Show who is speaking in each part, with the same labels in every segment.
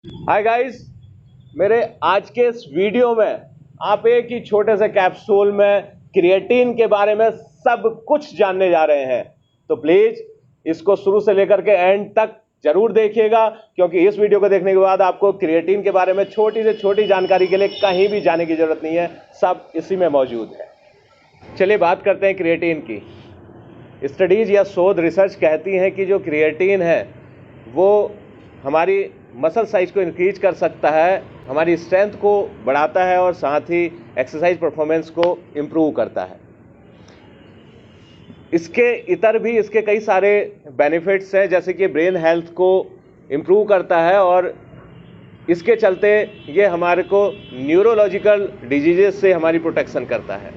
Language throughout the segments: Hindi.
Speaker 1: हाय गाइस, मेरे आज के इस वीडियो में आप एक ही छोटे से कैप्सूल में क्रिएटिन के बारे में सब कुछ जानने जा रहे हैं। तो प्लीज इसको शुरू से लेकर के एंड तक जरूर देखिएगा, क्योंकि इस वीडियो को देखने के बाद आपको क्रिएटिन के बारे में छोटी से छोटी जानकारी के लिए कहीं भी जाने की जरूरत नहीं है, सब इसी में मौजूद है। चलिए बात करते हैं क्रिएटिन की। स्टडीज या शोध रिसर्च कहती हैं कि जो क्रिएटिन है वो हमारी मसल साइज को इंक्रीज कर सकता है, हमारी स्ट्रेंथ को बढ़ाता है और साथ ही एक्सरसाइज परफॉर्मेंस को इम्प्रूव करता है। इसके इतर भी इसके कई सारे बेनिफिट्स हैं, जैसे कि ब्रेन हेल्थ को इम्प्रूव करता है और इसके चलते ये हमारे को न्यूरोलॉजिकल डिजीजेस से हमारी प्रोटेक्शन करता है।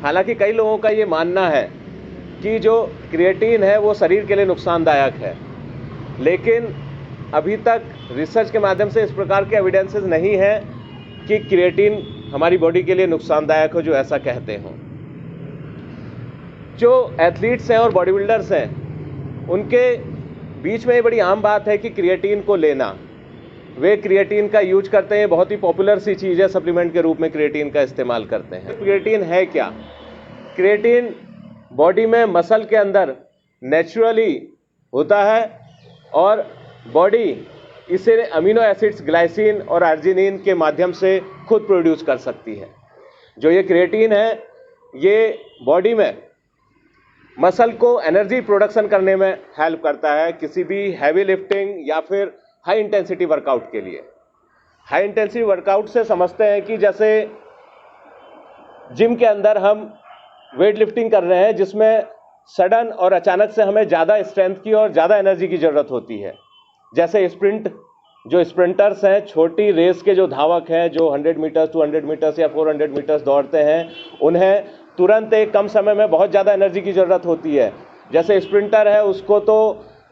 Speaker 1: हालांकि कई लोगों का ये मानना है कि जो क्रिएटिन है वो शरीर के लिए नुकसानदायक है, लेकिन अभी तक रिसर्च के माध्यम से इस प्रकार के एविडेंसेस नहीं है कि क्रिएटिन हमारी बॉडी के लिए नुकसानदायक हो जो ऐसा कहते हों। जो एथलीट्स हैं और बॉडी बिल्डर्स हैं उनके बीच में ये बड़ी आम बात है कि क्रिएटिन को लेना, वे क्रिएटिन का यूज करते हैं। बहुत ही पॉपुलर सी चीज़ है, सप्लीमेंट के रूप में क्रिएटिन का इस्तेमाल करते हैं। क्रिएटिन है क्या? क्रिएटिन बॉडी में मसल के अंदर नेचुरली होता है और बॉडी इसे अमीनो एसिड्स ग्लाइसिन और आर्जिनिन के माध्यम से खुद प्रोड्यूस कर सकती है। जो ये क्रिएटिन है ये बॉडी में मसल को एनर्जी प्रोडक्शन करने में हेल्प करता है, किसी भी हैवी लिफ्टिंग या फिर हाई इंटेंसिटी वर्कआउट के लिए। हाई इंटेंसिटी वर्कआउट से समझते हैं कि जैसे जिम के अंदर हम वेट लिफ्टिंग कर रहे हैं जिसमें सडन और अचानक से हमें ज़्यादा स्ट्रेंथ की और ज़्यादा एनर्जी की ज़रूरत होती है। जैसे स्प्रिंट, जो स्प्रिंटर्स हैं, छोटी रेस के जो धावक हैं, जो 100 मीटर्स 200 मीटर्स या 400 मीटर्स दौड़ते हैं, उन्हें तुरंत एक कम समय में बहुत ज़्यादा एनर्जी की ज़रूरत होती है। जैसे स्प्रिंटर है उसको तो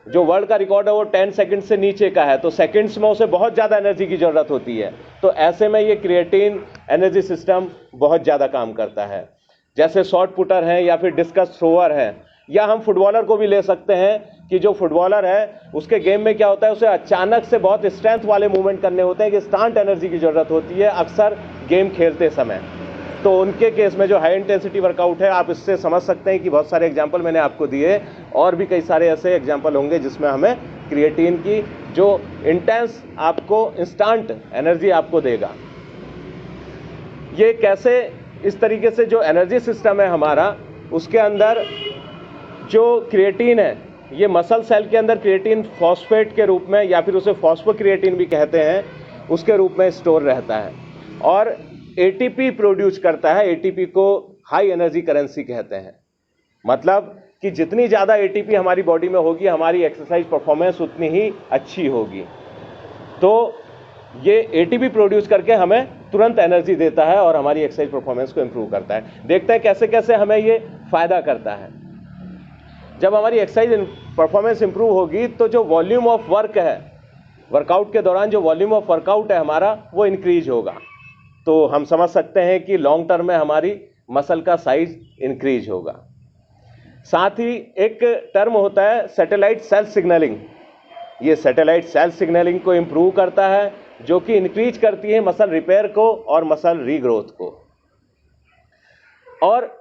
Speaker 1: जो वर्ल्ड का रिकॉर्ड है वो 10 सेकंड से नीचे का है, तो सेकंड्स में उसे बहुत ज़्यादा एनर्जी की ज़रूरत होती है। तो ऐसे में ये क्रिएटिन एनर्जी सिस्टम बहुत ज़्यादा काम करता है। जैसे शॉट पुटर हैं या फिर डिस्कस थ्रोअर हैं, या हम फुटबॉलर को भी ले सकते हैं कि जो फुटबॉलर है उसके गेम में क्या होता है, उसे अचानक से बहुत स्ट्रेंथ वाले मूवमेंट करने होते हैं कि इंस्टेंट एनर्जी की ज़रूरत होती है अक्सर गेम खेलते समय। तो उनके केस में जो हाई इंटेंसिटी वर्कआउट है, आप इससे समझ सकते हैं कि बहुत सारे एग्जाम्पल मैंने आपको दिए, और भी कई सारे ऐसे एग्जाम्पल होंगे जिसमें हमें क्रिएटिन की जो इंटेंस आपको इंस्टेंट एनर्जी आपको देगा। ये कैसे, इस तरीके से जो एनर्जी सिस्टम है हमारा, उसके अंदर जो क्रिएटिन है ये मसल सेल के अंदर क्रिएटिन फॉस्फेट के रूप में या फिर उसे फॉस्फोक्रिएटिन भी कहते हैं, उसके रूप में स्टोर रहता है और एटीपी प्रोड्यूस करता है। एटीपी को हाई एनर्जी करेंसी कहते हैं। मतलब कि जितनी ज़्यादा एटीपी हमारी बॉडी में होगी, हमारी एक्सरसाइज परफॉर्मेंस उतनी ही अच्छी होगी। तो ये एटीपी प्रोड्यूस करके हमें तुरंत एनर्जी देता है और हमारी एक्सरसाइज परफॉर्मेंस को इम्प्रूव करता है। देखते हैं कैसे कैसे हमें ये फ़ायदा करता है। जब हमारी एक्सरसाइज परफॉर्मेंस इंप्रूव होगी तो जो वॉल्यूम ऑफ वर्क है, वर्कआउट के दौरान जो वॉल्यूम ऑफ वर्कआउट है हमारा, वो इंक्रीज होगा। तो हम समझ सकते हैं कि लॉन्ग टर्म में हमारी मसल का साइज इंक्रीज होगा। साथ ही एक टर्म होता है सैटेलाइट सेल सिग्नलिंग। ये सैटेलाइट सेल सिग्नलिंग को इंप्रूव करता है, जो कि इंक्रीज करती है मसल रिपेयर को और मसल रीग्रोथ को। और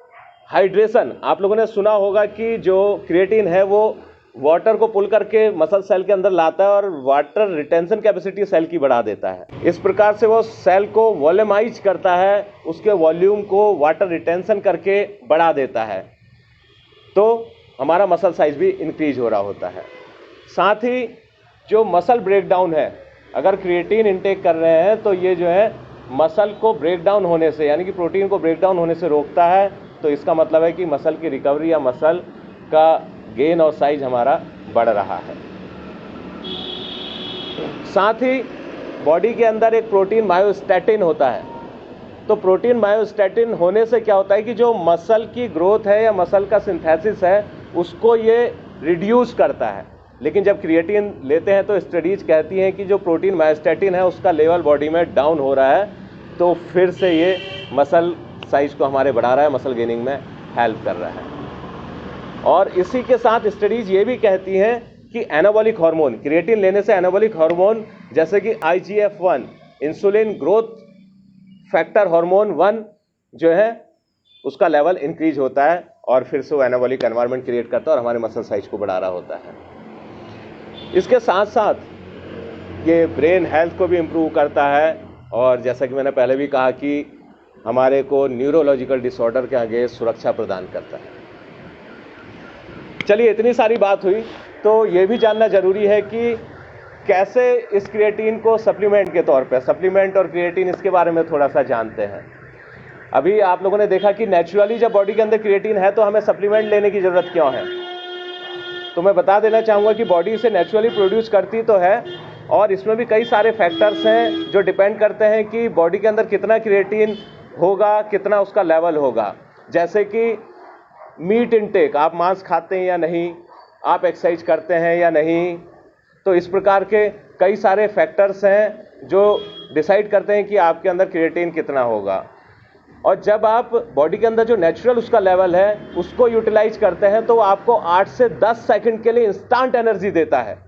Speaker 1: हाइड्रेशन, आप लोगों ने सुना होगा कि जो क्रिएटिन है वो वाटर को पुल करके मसल सेल के अंदर लाता है और वाटर रिटेंशन कैपेसिटी सेल की बढ़ा देता है। इस प्रकार से वो सेल को वॉल्यूमाइज करता है, उसके वॉल्यूम को वाटर रिटेंशन करके बढ़ा देता है, तो हमारा मसल साइज भी इंक्रीज हो रहा होता है। साथ ही जो मसल ब्रेकडाउन है, अगर क्रिएटिन इंटेक कर रहे हैं तो ये जो है मसल को ब्रेकडाउन होने से, यानी कि प्रोटीन को ब्रेकडाउन होने से रोकता है। तो इसका मतलब है कि मसल की रिकवरी या मसल का गेन और साइज हमारा बढ़ रहा है। साथ ही बॉडी के अंदर एक प्रोटीन मायोस्टैटिन होता है। तो प्रोटीन मायोस्टैटिन होने से क्या होता है कि जो मसल की ग्रोथ है या मसल का सिंथेसिस है उसको ये रिड्यूस करता है। लेकिन जब क्रिएटिन लेते हैं तो स्टडीज कहती हैं कि जो प्रोटीन मायोस्टैटिन है उसका लेवल बॉडी में डाउन हो रहा है, तो फिर से ये मसल साइज को हमारे बढ़ा रहा है, मसल गेनिंग में हेल्प कर रहा है। और इसी के साथ स्टडीज ये भी कहती हैं कि एनाबॉलिक हार्मोन, क्रिएटिन लेने से एनाबॉलिक हार्मोन जैसे कि IGF-1, insulin growth factor hormone 1 जो है उसका लेवल इंक्रीज होता है और फिर से वो एनाबॉलिक एनवायरनमेंट क्रिएट करता है और हमारे मसल साइज को बढ़ा रहा होता है। इसके साथ साथ ये ब्रेन हेल्थ को भी इम्प्रूव करता है और जैसा कि मैंने पहले भी कहा कि हमारे को न्यूरोलॉजिकल डिसऑर्डर के आगे सुरक्षा प्रदान करता है। चलिए, इतनी सारी बात हुई तो ये भी जानना जरूरी है कि कैसे इस क्रिएटिन को सप्लीमेंट के तौर पे, सप्लीमेंट और क्रिएटिन इसके बारे में थोड़ा सा जानते हैं। अभी आप लोगों ने देखा कि नेचुरली जब बॉडी के अंदर क्रिएटिन है तो हमें सप्लीमेंट लेने की जरूरत क्यों है। तो मैं बता देना चाहूँगा कि बॉडी इसे नेचुरली प्रोड्यूस करती तो है और इसमें भी कई सारे फैक्टर्स हैं जो डिपेंड करते हैं कि बॉडी के अंदर कितना क्रिएटिन होगा, कितना उसका लेवल होगा। जैसे कि मीट इनटेक, आप मांस खाते हैं या नहीं, आप एक्सरसाइज करते हैं या नहीं, तो इस प्रकार के कई सारे फैक्टर्स हैं जो डिसाइड करते हैं कि आपके अंदर क्रिएटिन कितना होगा। और जब आप बॉडी के अंदर जो नेचुरल उसका लेवल है उसको यूटिलाइज करते हैं तो आपको 8 से 10 सेकंड के लिए इंस्टेंट एनर्जी देता है।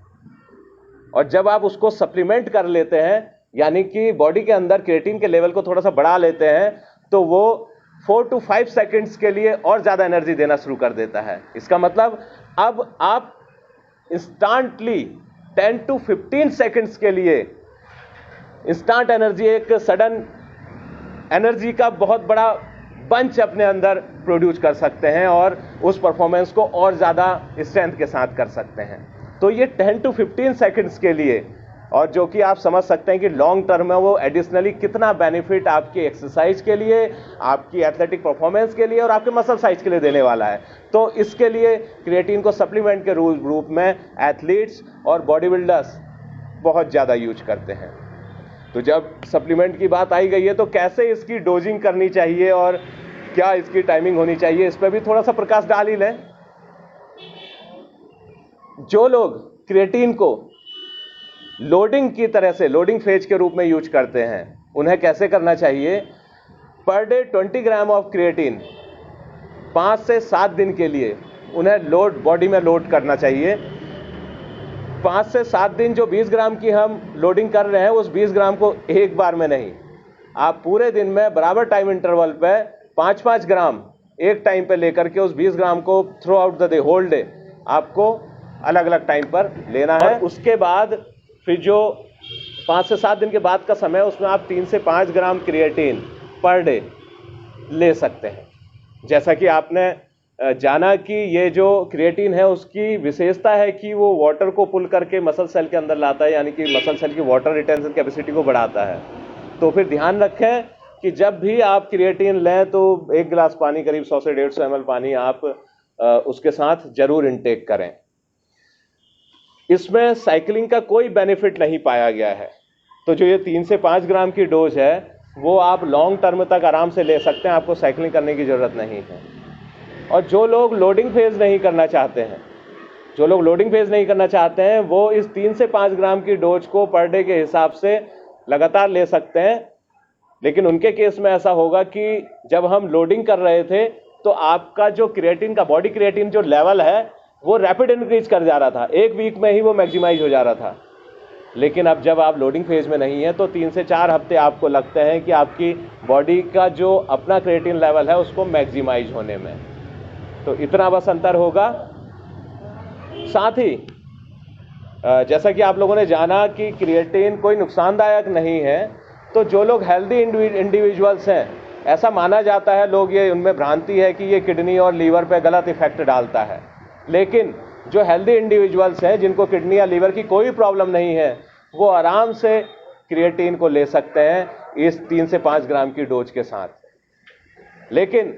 Speaker 1: और जब आप उसको सप्लीमेंट कर लेते हैं, यानी कि बॉडी के अंदर क्रिएटिन के लेवल को थोड़ा सा बढ़ा लेते हैं, तो वो 4 to 5 सेकंड्स के लिए और ज़्यादा एनर्जी देना शुरू कर देता है। इसका मतलब अब आप इंस्टेंटली 10 to 15 सेकंड्स के लिए इंस्टेंट एनर्जी, एक सडन एनर्जी का बहुत बड़ा बंच अपने अंदर प्रोड्यूस कर सकते हैं और उस परफॉर्मेंस को और ज़्यादा स्ट्रेंथ के साथ कर सकते हैं। तो ये 10 to 15 सेकंड्स के लिए, और जो कि आप समझ सकते हैं कि लॉन्ग टर्म में वो एडिशनली कितना बेनिफिट आपकी एक्सरसाइज के लिए, आपकी एथलेटिक परफॉर्मेंस के लिए और आपके मसल साइज के लिए देने वाला है। तो इसके लिए क्रिएटिन को सप्लीमेंट के रूप में एथलीट्स और बॉडी बिल्डर्स बहुत ज़्यादा यूज करते हैं। तो जब सप्लीमेंट की बात आई गई है तो कैसे इसकी डोजिंग करनी चाहिए और क्या इसकी टाइमिंग होनी चाहिए, इस पर भी थोड़ा सा प्रकाश डाल ही लें। जो लोग क्रिएटिन को लोडिंग की तरह से, लोडिंग फेज के रूप में यूज करते हैं, उन्हें कैसे करना चाहिए? Per day 20 gram of creatine 5 से 7 दिन के लिए उन्हें बॉडी में लोड करना चाहिए। 5 से 7 दिन जो 20 ग्राम की हम लोडिंग कर रहे हैं उस 20 ग्राम को एक बार में नहीं, आप पूरे दिन में बराबर टाइम इंटरवल पे 5-5 ग्राम एक टाइम पे लेकर के उस 20 ग्राम को throughout the day, whole day आपको अलग अलग टाइम पर लेना है। उसके बाद फिर जो 5 से 7 दिन के बाद का समय, उसमें आप 3 से 5 ग्राम क्रिएटिन पर डे ले सकते हैं। जैसा कि आपने जाना कि ये जो क्रिएटिन है उसकी विशेषता है कि वो वाटर को पुल करके मसल सेल के अंदर लाता है, यानी कि मसल सेल की वाटर रिटेंशन कैपेसिटी को बढ़ाता है। तो फिर ध्यान रखें कि जब भी आप क्रिएटिन लें तो 1 गिलास पानी, करीब 100 से 150 ml पानी आप उसके साथ जरूर इनटेक करें। इसमें साइकिलिंग का कोई बेनिफिट नहीं पाया गया है। तो जो ये 3 से 5 ग्राम की डोज है वो आप लॉन्ग टर्म तक आराम से ले सकते हैं, आपको साइकिलिंग करने की ज़रूरत नहीं है। और जो लोग लोडिंग फेज नहीं करना चाहते हैं, वो इस 3 से 5 ग्राम की डोज को पर डे के हिसाब से लगातार ले सकते हैं। लेकिन उनके केस में ऐसा होगा कि जब हम लोडिंग कर रहे थे तो आपका जो क्रिएटिन का, बॉडी क्रिएटिन जो लेवल है वो रैपिड इंक्रीज कर जा रहा था, 1 वीक में ही वो मैक्सिमाइज हो जा रहा था। लेकिन अब जब आप लोडिंग फेज में नहीं है तो 3 से 4 हफ्ते आपको लगते हैं कि आपकी बॉडी का जो अपना क्रिएटिन लेवल है उसको मैक्सिमाइज होने में। तो इतना बस अंतर होगा। साथ ही जैसा कि आप लोगों ने जाना कि क्रिएटिन कोई नुकसानदायक नहीं है, तो जो लोग हेल्दी इंडिविजुअल्स हैं, ऐसा माना जाता है, लोग ये, उनमें भ्रांति है कि ये किडनी और लीवर पे गलत इफेक्ट डालता है। लेकिन जो हेल्दी इंडिविजुअल्स हैं जिनको किडनी या लीवर की कोई प्रॉब्लम नहीं है, वो आराम से क्रिएटिन को ले सकते हैं इस 3 से 5 ग्राम की डोज के साथ। लेकिन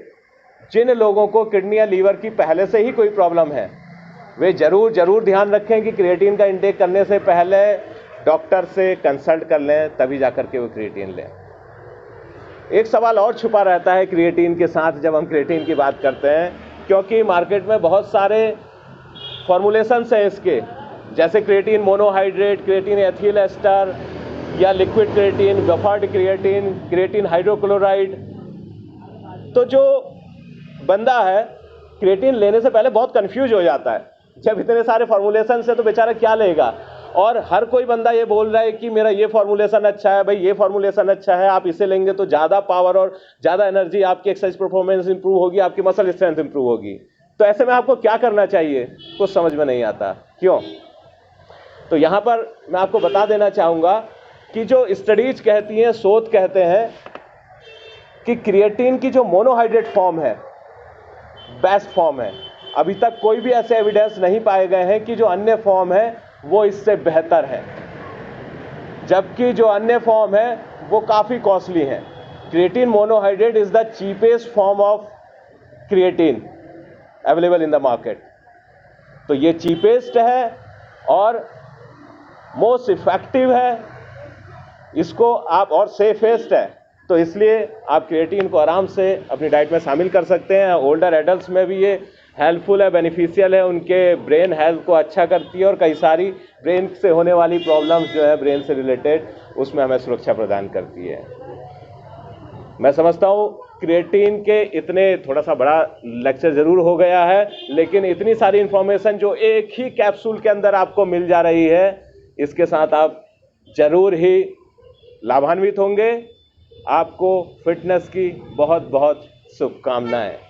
Speaker 1: जिन लोगों को किडनी या लीवर की पहले से ही कोई प्रॉब्लम है, वे जरूर ध्यान रखें कि क्रिएटिन का इंटेक करने से पहले डॉक्टर से कंसल्ट कर लें, तभी जाकर के वो क्रिएटिन लें। एक सवाल और छुपा रहता है क्रिएटिन के साथ जब हम क्रिएटिन की बात करते हैं, क्योंकि मार्केट में बहुत सारे फॉर्मुलेशंस हैं इसके, जैसे creatine monohydrate, creatine ethyl ester या liquid creatine, buffered creatine, creatine hydrochloride. तो जो बंदा है क्रिएटिन लेने से पहले बहुत कंफ्यूज हो जाता है जब इतने सारे फॉर्मुलेशन है तो बेचारा क्या लेगा। और हर कोई बंदा ये बोल रहा है कि मेरा ये फॉर्मुलेशन अच्छा है, भाई ये फॉर्मुलेशन अच्छा है, आप इसे लेंगे तो ज़्यादा पावर और ज़्यादा एनर्जी, आपकी एक्सरसाइज परफॉर्मेंस इंप्रूव होगी, आपकी मसल स्ट्रेंथ इंप्रूव होगी। तो ऐसे में आपको क्या करना चाहिए, कुछ समझ में नहीं आता क्यों। तो यहाँ पर मैं आपको बता देना चाहूँगा कि जो स्टडीज कहती हैं, शोध कहते हैं कि क्रिएटिन की जो मोनोहाइड्रेट फॉर्म है बेस्ट फॉर्म है। अभी तक कोई भी ऐसे एविडेंस नहीं पाए गए हैं कि जो अन्य फॉर्म है वो इससे बेहतर है, जबकि जो अन्य फॉर्म है वो काफ़ी कॉस्टली है। Creatine monohydrate is the cheapest form of creatine available in the market. तो ये चीपेस्ट है और मोस्ट इफेक्टिव है, इसको आप, और सेफेस्ट है। तो इसलिए आप क्रिएटिन को आराम से अपनी डाइट में शामिल कर सकते हैं। ओल्डर एडल्ट्स में भी ये हेल्पफुल है, बेनिफिशियल है, उनके ब्रेन हेल्थ को अच्छा करती है और कई सारी ब्रेन से होने वाली प्रॉब्लम्स जो है ब्रेन से रिलेटेड, उसमें हमें सुरक्षा प्रदान करती है। मैं समझता हूँ क्रिएटिन के इतने, थोड़ा सा बड़ा लेक्चर ज़रूर हो गया है, लेकिन इतनी सारी इन्फॉर्मेशन जो एक ही कैप्सूल के अंदर आपको मिल जा रही है, इसके साथ आप ज़रूर ही लाभान्वित होंगे। आपको फिटनेस की बहुत बहुत शुभकामनाएं।